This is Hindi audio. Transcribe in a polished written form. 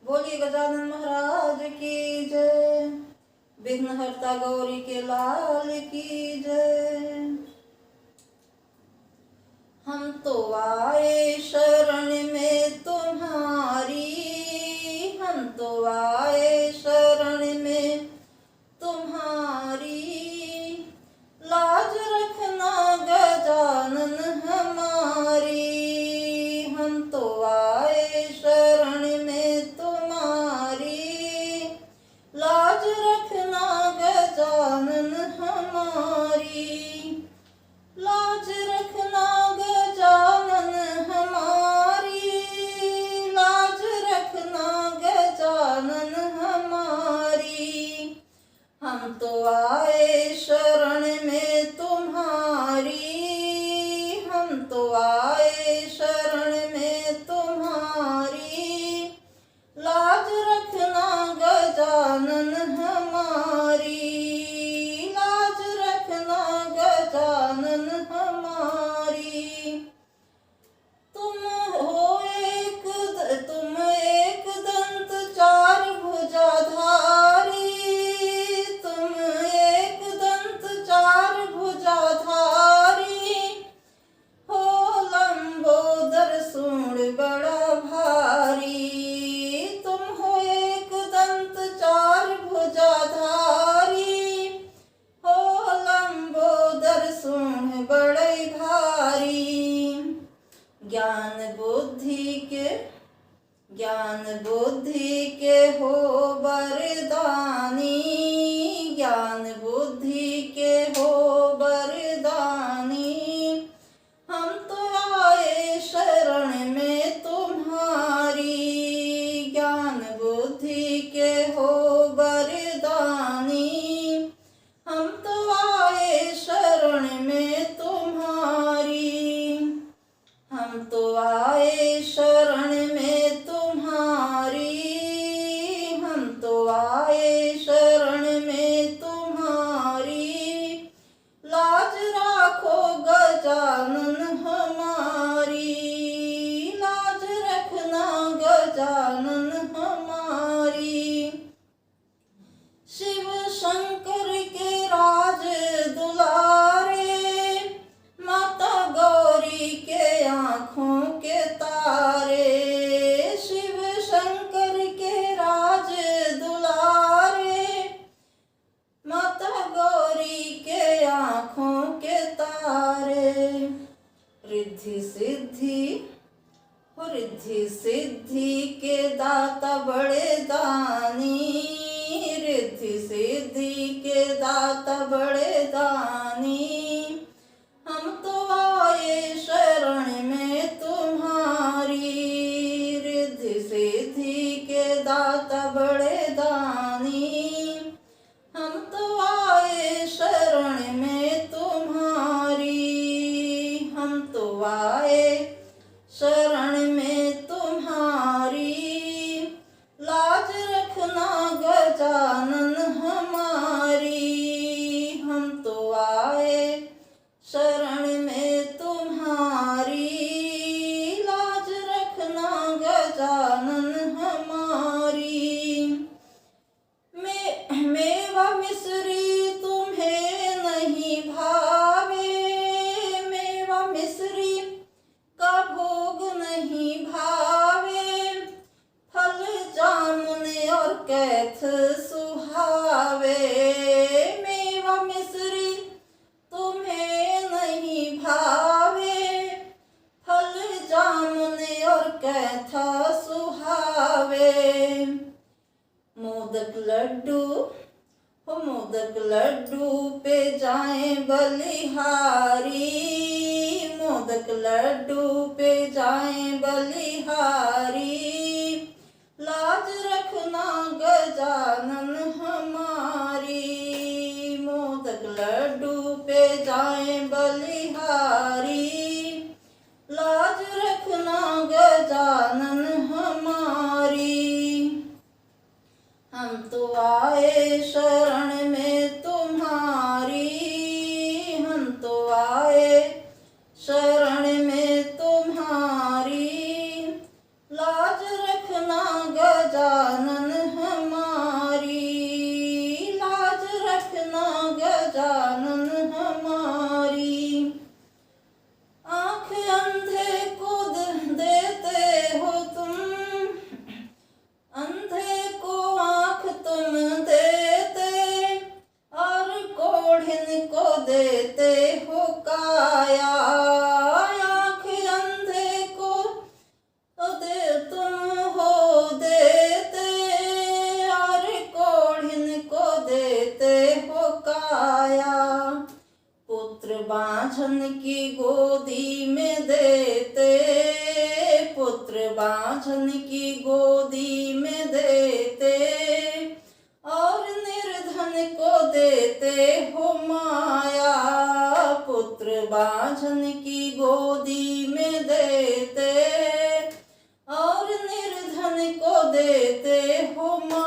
बोलिए गजानन महाराज की जय। विघ्नहर्ता गौरी के लाल की जय। हम तो आए शरण में तुम्हारी, हम तो आए शरण में तुम्हारी। लाज रखना गजानन हमारी। हम तो आए शरण में तुम्हारी। लाज रखना गजानन हमारी। लाज रखना गजानन हमारी। लाज रखना गजानन हमारी। हम तो आए शरण में तुम्हारी। हम तो आए शरण में तुम्हारी। लाज रखना गजानन हमारी। लाज रखना गजानन हमारी। तुम एक दंत चार भुजाधारी। तुम एक दंत चार भुजाधारी। हो लंबोदर सूंड बड़ा भारी। तुम हो एक दंत चार भुजाधारी। हो लंबोदर सूंड बड़े भारी। ज्ञान बुद्धि के हो वरदानी। ज्ञान बुद्धि के हो वरदानी। हम तो आए शरण में तुम्हारी। ज्ञान बुद्धि के हो वरदानी। हम तो आए शरण में तुम्हारी। हम तो आए शरण में तुम्हारी। हम तो आए शरण में तुम्हारी। लाज राखो गजानन हमारी। लाज रखना गजानन हमारी। शिव शंकर के राज दुलारे। माता गौरी के आँखों के तारे। शिव शंकर के राज दुलारे। माता गौरी के आँखों के तारे। रिद्धि सिद्धि के दाता बड़े दानी। रिद्धि सिद्धि के दाता बड़े दानी। हम तो आए शरण में तुम्हारी। रिद्धि सिद्धि के दाता बड़े दानी। हम तो आए शरण में तुम्हारी। हम तो आए शरण में तुम्हारी। लाज रखना गजानन हमारी। हम तो आए शरण में तुम्हारी। लाज रखना गजानन हमारी। मेवा मिश्री तुम्हें नहीं भावे। मेवा मिश्री का भोग नहीं भावे। फल जामुन और कैथ सुहावे। मेवा मिश्री तुम्हें नहीं भावे। फल जामुन और कैथा सुहावे। मोदक लड्डू पे जाए बलिहारी। मोदक लड्डू पे जाए बलिहारी। लाज रखना गजानन हमारी। मोदक लड्डू पे जाए बलिहारी। लाज रखना गजानन हमारी। हम तो आए शरण में तुम्हारी। हम तो आए शरण में तुम्हारी। बांझन की गोदी में देते, पुत्र बांझन की गोदी में देते, और निर्धन को देते हो माया, पुत्र बांझन की गोदी में देते, और निर्धन को देते हो माया।